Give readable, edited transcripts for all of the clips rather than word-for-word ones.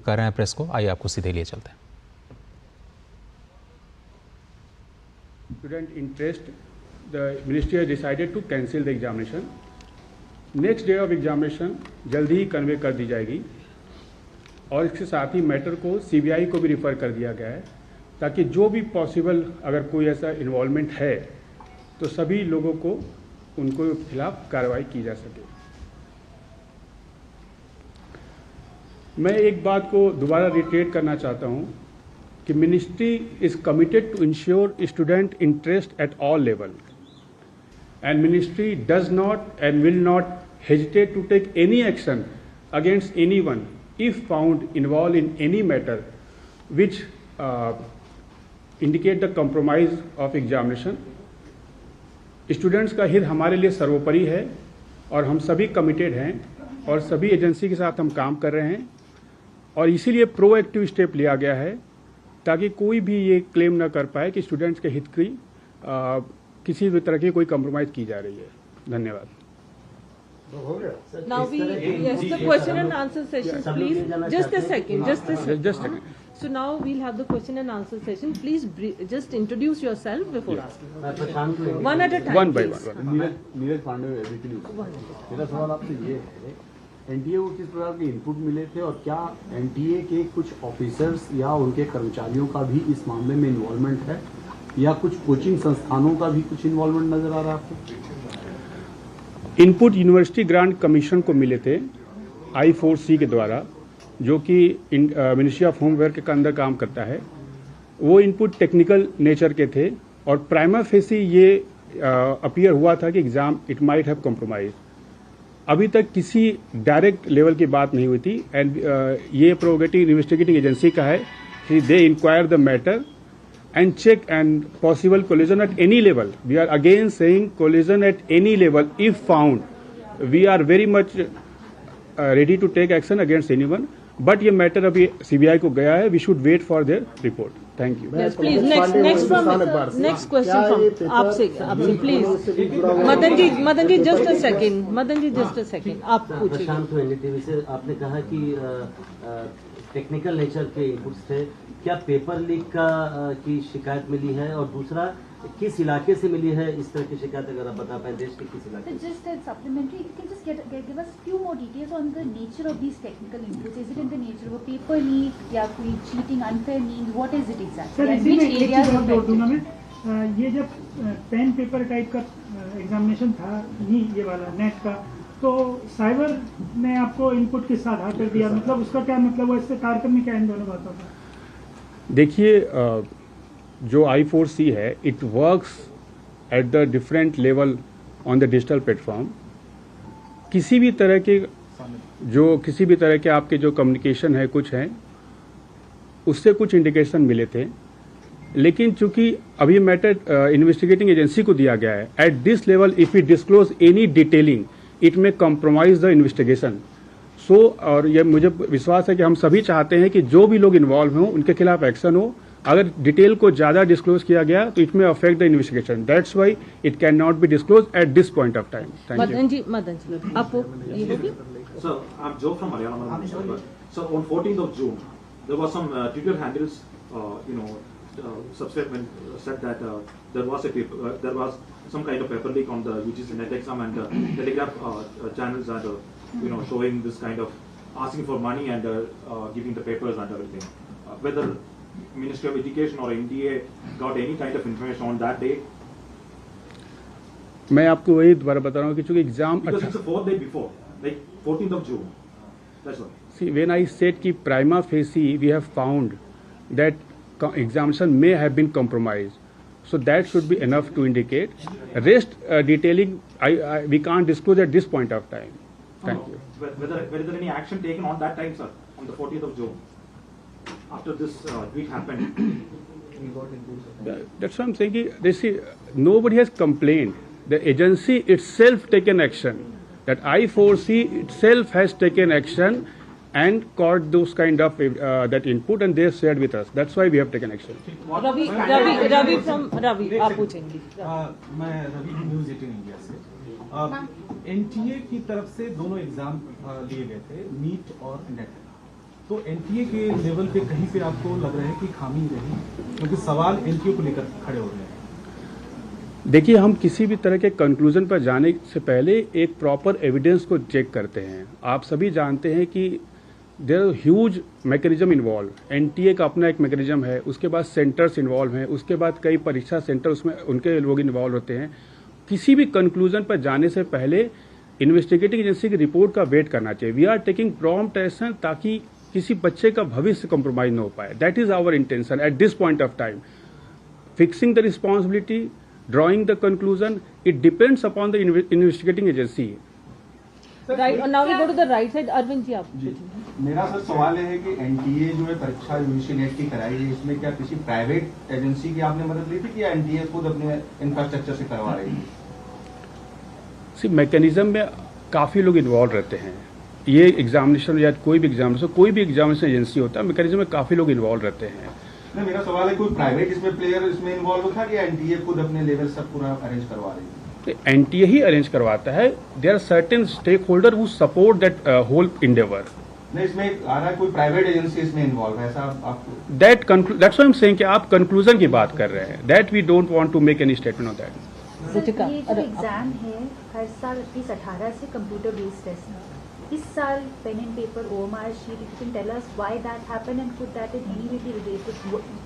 कर रहे हैं प्रेस को, आइए आपको सीधे लिए चलते हैं। Student interest, the ministry has decided to cancel the examination. Next day of examination जल्दी ही कन्वे कर दी जाएगी और इसके साथ ही मैटर को सीबीआई को भी रिफ़र कर दिया गया है ताकि जो भी पॉसिबल अगर कोई ऐसा इन्वॉल्वमेंट है तो सभी लोगों को उनको खिलाफ कार्रवाई की जा सके। मैं एक बात को दोबारा रिट्रेट करना चाहता हूँ कि ministry is committed to ensure student interest at all level and ministry does not and will not hesitate to take any action against anyone if found involved in any matter which indicate the compromise of examination. Students का हित हमारे लिए सर्वोपरि है और हम सभी committed हैं और सभी एजेंसी के साथ हम काम कर रहे हैं और इसीलिए प्रोएक्टिव स्टेप लिया गया है ताकि कोई भी ये क्लेम न कर पाए कि स्टूडेंट्स के हित की किसी भी तरह की कोई कम्प्रोमाइज़ की जा रही है। धन्यवाद। Now yes, the question and answer session, please. Just a second. So now we'll have the question and answer session. Please just introduce yourself before asking. One at a time. One by one. Neeraj Pandey, ABP news. मेरा सवाल आपसे ये है, NTA को किस प्रकार के input मिले थे और क्या एनटीए के कुछ ऑफिसर्स या उनके कर्मचारियों का भी इस मामले में इन्वॉल्वमेंट है या कुछ कोचिंग संस्थानों का भी कुछ इन्वॉल्वमेंट नजर आ रहा है आपको? इनपुट यूनिवर्सिटी ग्रांट कमीशन को मिले थे I4C के द्वारा, जो कि मिनिस्ट्री ऑफ होम अफेयर के अंदर काम करता है। वो इनपुट टेक्निकल नेचर के थे और प्राइमा फेसी ये अपीयर हुआ था कि exam it might have compromise. अभी तक किसी डायरेक्ट लेवल की बात नहीं हुई थी एंड ये प्रोगेटिव इन्वेस्टिगेटिंग एजेंसी का है कि they inquire the matter and check and possible collision at any level. We are again saying collision at any level if found. We are very much ready to take action against anyone. But ये matter अभी CBI को गया है. We should wait for their report. Thank you. Yes, please. Next question from आपसे please. Madan ji just a second. आप पूछिए। प्रशांत को NDTV से आपने कहा कि टेक्निकल नेचर के इनपुट्स थे, क्या पेपर लीक की शिकायत मिली है और दूसरा किस इलाके से मिली है इस तरह की शिकायत, अगर आप बता पाए देश के किस इलाके? Just a supplementary, you can just give us few more details on the nature of these technical inputs. Is it in the nature of a paper leak या कोई cheating, unfair means? What is it exactly? Sir, Which areas of affected? ये जब pen paper type का examination था, नहीं ये वाला net का, तो साइबर ने आपको इनपुट किस आधार पर दिया, मतलब उसका क्या मतलब है, इससे तारतम्य क्या इन दोनों बातों का? देखिए, जो I4C है it works at the different level on the digital platform. किसी भी तरह के आपके जो कम्युनिकेशन है कुछ हैं उससे कुछ इंडिकेशन मिले थे, लेकिन चूंकि अभी मैटर इन्वेस्टिगेटिंग एजेंसी को दिया गया है, eight this level if you disclose any detailing it में कॉम्प्रोमाइज द इन्वेस्टिगेशन। और ये मुझे विश्वास है कि हम सभी चाहते हैं कि जो भी लोग इन्वॉल्व हों उनके खिलाफ एक्शन हो। अगर डिटेल को ज्यादा डिस्क्लोज किया गया तो it may affect the investigation, that's why it can not be disclose at this point of time. Madan ji आप ये होगी। So I'm Joe from Malayalam. So on 14th of June, there was some Twitter handles, subscribement said that there was some kind of paper leak on the UGC net exam and Telegraph channels and showing this kind of asking for money and giving the papers and everything. Whether Ministry of Education or NDA got any kind of information on that day? मैं आपको वही दोबारा बता रहा हूँ कि चूंकि exam because it's the 4th day before, like 14th of June. That's all. See, when I said कि prima facie we have found that examination may have been compromised, so that should be enough to indicate. Rest detailing we can't disclose at this point of time. Thank you. Whether any action taken on that time, sir, on the 14th of June, after this tweet happened? That's what I'm saying. Nobody has complained. The agency itself taken action. That I4C itself has taken action and caught those kind of that input and they shared with us. That's why we have taken action. Ravi आप पूछेंगे। मैं Ravi news 18 India से। NTA की तरफ से दोनों exam लिए गए थे, नीट और नेट। तो एनटीए के लेवल पे कहीं पे आपको लग रहा है कि खामी रही, क्योंकि सवाल एनटीए को लेकर खड़े हो रहे हैं। देखिए, हम किसी भी तरह के कंक्लूजन पर जाने से पहले एक प्रॉपर एविडेंस को चेक करते हैं। आप सभी जानते हैं कि there are huge mechanism involve. NTA का अपना एक मैकेनिज्म है, उसके बाद सेंटर्स इन्वॉल्व हैं, उसके बाद कई परीक्षा सेंटर उसमें उनके लोग इन्वॉल्व होते हैं। किसी भी कंक्लूजन पर जाने से पहले इन्वेस्टिगेटिंग एजेंसी की रिपोर्ट का वेट करना चाहिए। We are taking prompt action ताकि किसी बच्चे का भविष्य कंप्रोमाइज न हो पाए। That is our intention at this point of time. Fixing the responsibility, drawing the conclusion, it depends upon the investigating agency. Right, now we go to the right side. Arvind ji, आप मेरा sir सवाल है कि NTA जो है परीक्षा UGC net की कराई है, इसमें क्या किसी प्राइवेट एजेंसी की आपने मदद ली थी कि या एनटीए खुद अपने इंफ्रास्ट्रक्चर से करवा रही है? सी मैकेनिज्म में काफ़ी लोग इन्वॉल्व रहते हैं। ये एग्जामिनेशन या कोई भी एग्जामिनेशन एजेंसी होता है, मैकेनिज्म में काफ़ी लोग इन्वॉल्व रहते हैं। नहीं, मेरा सवाल है कोई प्राइवेट इसमें प्लेयर इसमें इन्वॉल्व था कि एनटीए खुद अपने लेवल सब पूरा अरेंज करवा रही है? एनटीए ही अरेंज करवाता है। There are certain stakeholder who support that whole endeavour. नहीं, इसमें आ रहा है कोई प्राइवेट एजेंसी इसमें इन्वॉल्व है, ऐसा आपको? That's why I am saying कि आप कंक्लूजन की बात कर रहे हैं। That we don't want to make any statement on that. ये जो एग्जाम है हर साल 2018 से कंप्यूटर बेस्ड टेस्ट है। इस साल pen and paper OMR sheet, you can tell us why that happened and could that in any way be related?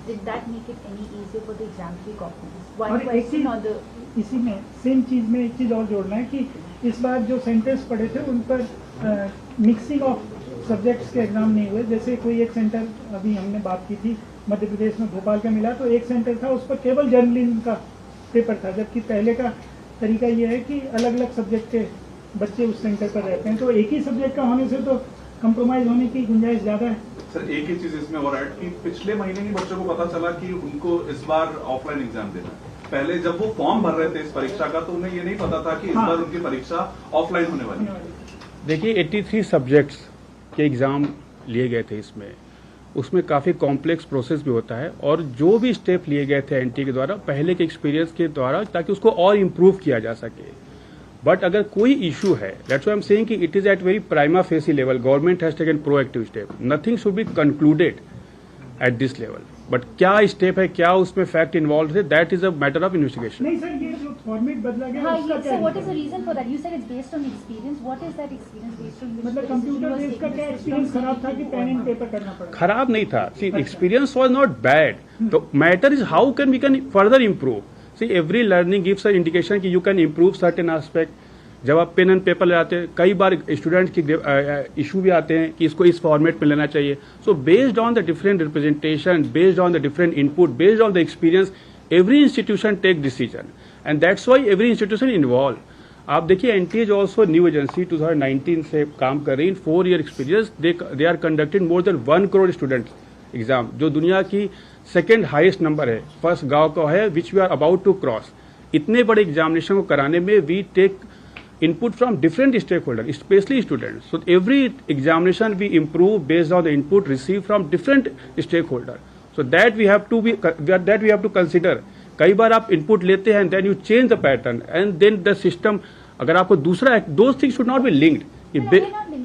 Did that make it any easier for the exam to be copied? Why question on the इसी में same चीज में एक चीज और जोड़ना है कि इस बार जो सेंटर्स पड़े थे उन पर मिक्सिंग ऑफ सब्जेक्ट्स के एग्जाम नहीं हुए। जैसे कोई एक सेंटर अभी हमने बात की थी मध्य प्रदेश में भोपाल का मिला, तो एक सेंटर था उस पर केवल जर्नलिज्म का पेपर था, जबकि पहले का तरीका ये है कि अलग अलग सब्जेक्ट के बच्चे उस सेंटर पर रहते हैं। तो एक ही सब्जेक्ट का होने से तो कंप्रोमाइज होने की गुंजाइश ज्यादा है। सर, एक ही चीज इसमें और ऐड कि पिछले महीने ही बच्चों को पता चला कि उनको इस बार ऑफलाइन एग्जाम देना है। पहले जब वो फॉर्म भर रहे थे इस परीक्षा का तो उन्हें ये नहीं पता था कि इस बार उनकी परीक्षा ऑफलाइन होने वाली है। देखिए, 83 सब्जेक्ट्स के एग्जाम लिए गए थे उसमें काफ़ी कॉम्प्लेक्स प्रोसेस भी होता है, और जो भी स्टेप लिए गए थे एनटीए के द्वारा पहले के एक्सपीरियंस के द्वारा, ताकि उसको और इम्प्रूव किया जा सके। बट अगर कोई इशू है, that's why I am saying कि it is at very prima facie level. Government has taken proactive step. Nothing should be concluded at this level. But क्या स्टेप है, क्या उसमें फैक्ट इन्वॉल्व है, that is a matter of investigation. नहीं sir, ये जो format बदला गया हाँ, उसका क्या so what is the reason for that? You said it's based on experience. What is that experience based on? मतलब कंप्यूटर बेस्ड का क्या एक्सपीरियंस खराब था कि पेन एंड पेपर करना पड़ा? खराब नहीं था। See, experience was not bad. The matter is how can we can further improve. See, every learning gives a indication कि you can improve certain aspect. जब आप पेन एंड पेपर ले आते हैं, कई बार स्टूडेंट की इशू भी आते हैं कि इसको इस फॉर्मेट में लेना चाहिए। So based on the different representation, based on the different input, based on the experience, every institution take decision and that's why every institution involve. आप देखिए, NTA is also new agency, 2019 से काम कर रही है। In 4 year experience they are conducted more than 1 crore student exam, जो दुनिया की सेकेंड हाईएस्ट नंबर है। फर्स्ट गांव का है which we are about to cross. इतने बड़े एग्जामिनेशन को कराने में we take input from different stakeholders, especially students. So every examination we improve based on the input received from different stakeholders. So that we have to consider. कई बार आप input लेते हैं, then you change the pattern, and then the system. अगर आपको दूसरा, those things should not be linked.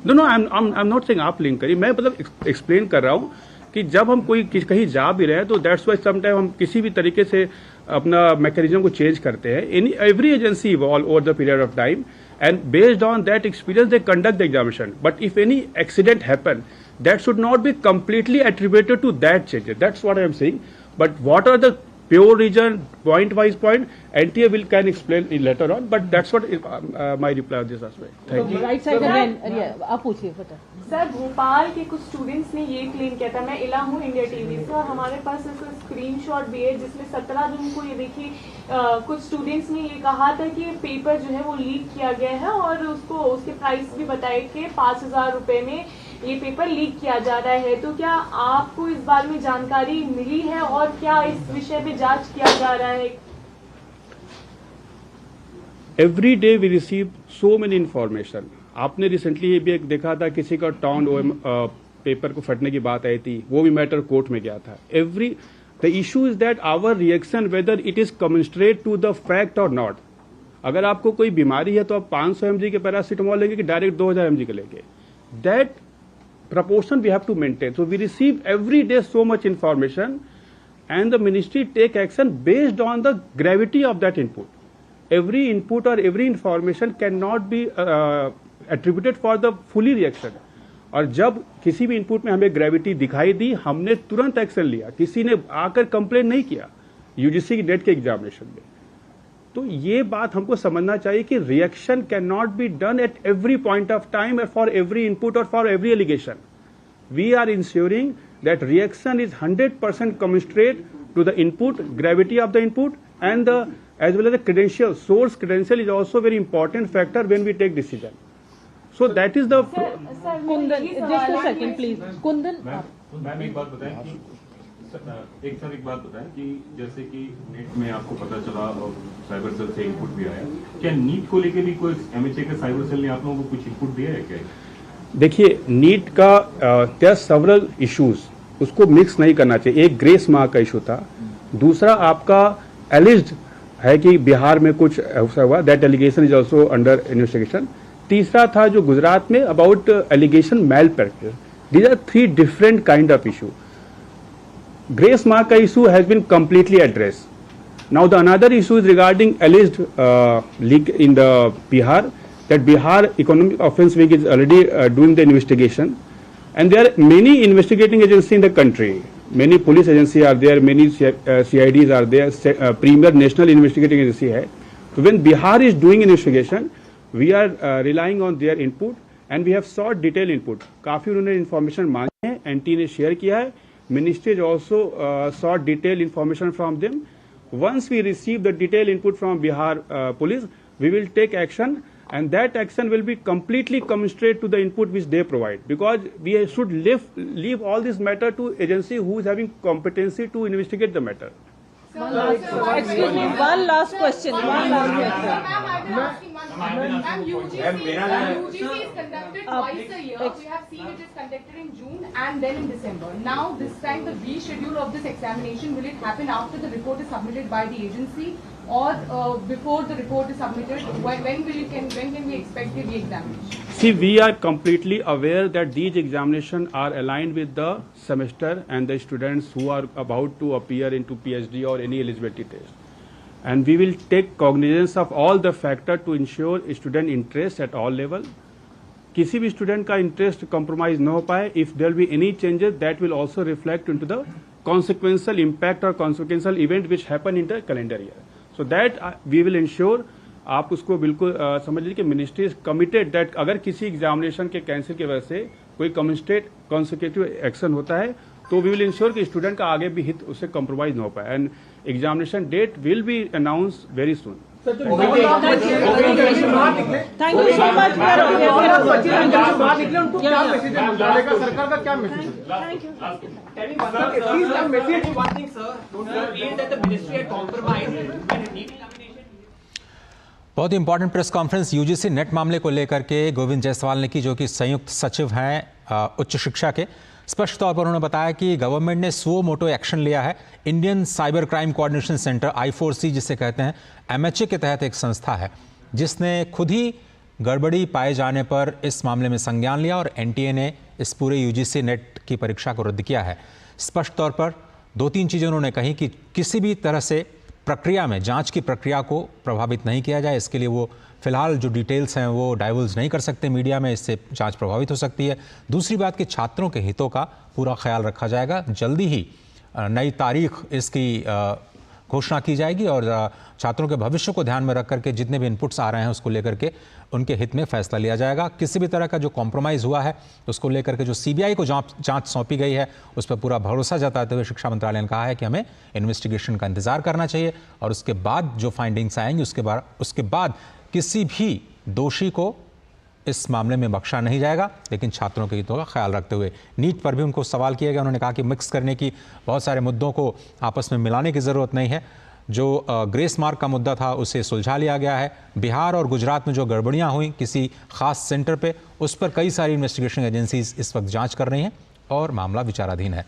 No, I'm not saying आप link करिए। मैं मतलब explain कर रहा हूँ कि जब हम कोई कहीं जा भी रहे हैं तो दैट्स वाई समटाइम हम किसी भी तरीके से अपना मैकेनिज्म को चेंज करते हैं। Every agency evolve over the period of time and based on that experience they conduct the examination. But if any accident happen, that should not be completely attributed to that change. That's what I am saying. But what are the pure reason, point wise point, NTA can explain it later on, but that's what is, my reply on this aspect. Thank you. Right side again. आप पूछिए फटा। Sir, Bhopal के कुछ students ने ये claim किया था, मैं इला हूँ इंडिया टीवी से, और हमारे पास इसका स्क्रीनशॉट भी है जिसमें 17 जून को ये देखिए कुछ स्टूडेंट्स ने ये कहा था कि पेपर जो है वो लीक किया गया है, और उसके प्राइस भी बताए कि 5,000 रुपये में ये पेपर लीक किया जा रहा है। तो क्या आपको इस बारे में जानकारी मिली है और क्या इस विषय पे जांच किया जा रहा है? Every day we receive so many information. आपने रिसेंटली ये भी एक देखा था, किसी का टाउन पेपर को फटने की बात आई थी, वो भी मैटर कोर्ट में गया था। The issue is that our reaction whether it is commensurate to the fact or not. अगर आपको कोई बीमारी है तो आप 500 mg के पैरासीटामोल लेंगे कि डायरेक्ट 2000 mg के लेंगे। That proportion we have to maintain. So we receive every day so much information, and the ministry take action based on the gravity of that input. Every input or every information cannot be attributed for the fully reaction. और जब किसी भी input में हमें gravity दिखाई दी, हमने तुरंत action लिया, किसी ने आकर कंप्लेन नहीं किया यूजीसी की नेट के एग्जामिनेशन में. तो ये बात हमको समझना चाहिए कि reaction can not be done at every point of time for every input or for every allegation. We are ensuring that reaction is 100% commensurate to the input, gravity of the input, and as well as the credential. Source credential is also very important factor when we take decision. So that is the. Kundan, just a second, please. Kundan. Ma'am एक बात बताएं कि एक बात बताएं कि जैसे कि नेट में आपको पता चला और साइबर सेल से इनपुट भी आया, क्या नीट को लेके भी कोई एमएचए के साइबर सेल ने आप लोगों को कुछ इनपुट दिया है क्या? देखिए, नीट का देयर सेवरल इश्यूज, उसको मिक्स नहीं करना चाहिए. एक ग्रेस मार्क का इशू था, दूसरा आपका एलिज्ड है कि बिहार में कुछ हुआ, that allegation is also under investigation. तीसरा था जो गुजरात में about allegation malpractice. These are 3 different kind of issue. Grace mark का issue has been completely address. Now the another issue is regarding alleged leak in the Bihar, that Bihar Economic Offence Wing is already doing the investigation, and there are many investigating agencies in the country. Many police agencies are there, many CIDs are there, premier national investigating agency hai. So when Bihar is doing investigation, we are relying on their input, and we have sought detailed input. काफी उन्होंने information मांगी है, NT ने share किया है. Ministry has also sought detailed information from them. Once we receive the detailed input from Bihar police, we will take action. And that action will be completely commensurate to the input which they provide, because we should leave all this matter to agency who is having competency to investigate the matter. Excuse me, one last question. UGC is conducted twice a year. We have seen it is conducted in June and then in December. Now this time the reschedule of this examination, will it happen after the report is submitted by the agency, or before the report is submitted? When can we expect the re-examination? See, we are completely aware that these examinations are aligned with the semester and the students who are about to appear into PhD or any eligibility test. And we will take cognizance of all the factors to ensure student interest at all level. किसी भी student का interest compromise न हो पाए. If there will be any changes, that will also reflect into the consequential impact or consequential event which happen in the calendar year. So that we will ensure. आप उसको बिल्कुल समझ लीजिए कि मिनिस्ट्री इज कमिटेड दैट अगर किसी examination के cancel की वजह से कोई कम्युनिस्टेट कॉन्सिक्यूटिव एक्शन होता है, तो वी विल इंश्योर कि स्टूडेंट का आगे भी हित उससे कॉम्प्रोमाइज न हो पाए. And examination date will be announce very soon. Thank you so much. सरकार का क्या मैसेज है? बहुत ही important press conference UGC NET मामले को लेकर के गोविंद जायसवाल ने की, जो कि संयुक्त सचिव हैं उच्च शिक्षा के. स्पष्ट तौर पर उन्होंने बताया कि गवर्नमेंट ने सुओ मोटो एक्शन लिया है. Indian cyber crime coordination centre I4C जिसे कहते हैं, MHA के तहत एक संस्था है जिसने खुद ही गड़बड़ी पाए जाने पर इस मामले में संज्ञान लिया और NTA ने इस पूरे यूजीसी नेट की परीक्षा को रद्द किया है. स्पष्ट तौर पर 2-3 चीज़ें उन्होंने कही कि किसी भी तरह से प्रक्रिया में, जांच की प्रक्रिया को प्रभावित नहीं किया जाए. इसके लिए वो फिलहाल जो डिटेल्स हैं वो डाइवल्ज नहीं कर सकते मीडिया में, इससे जांच प्रभावित हो सकती है. दूसरी बात कि छात्रों के हितों का पूरा ख्याल रखा जाएगा. जल्दी ही नई तारीख इसकी घोषणा की जाएगी और छात्रों के भविष्य को ध्यान में रख करके जितने भी इनपुट्स आ रहे हैं उसको लेकर के उनके हित में फैसला लिया जाएगा. किसी भी तरह का जो कॉम्प्रोमाइज़ हुआ है उसको लेकर के जो CBI को जांच सौंपी गई है उस पर पूरा भरोसा जताते हुए शिक्षा मंत्रालय ने कहा है कि हमें इन्वेस्टिगेशन का इंतजार करना चाहिए और उसके बाद जो फाइंडिंग्स आएंगी उसके बाद किसी भी दोषी को इस मामले में बख्शा नहीं जाएगा. लेकिन छात्रों के हितों का ख्याल रखते हुए नीट पर भी उनको सवाल किया गया. उन्होंने कहा कि मिक्स करने की, बहुत सारे मुद्दों को आपस में मिलाने की ज़रूरत नहीं है. जो ग्रेस मार्क का मुद्दा था उसे सुलझा लिया गया है. बिहार और गुजरात में जो गड़बड़ियाँ हुई किसी खास सेंटर पे, उस पर कई सारी इन्वेस्टिगेशन एजेंसीज इस वक्त जांच कर रही हैं और मामला विचाराधीन है.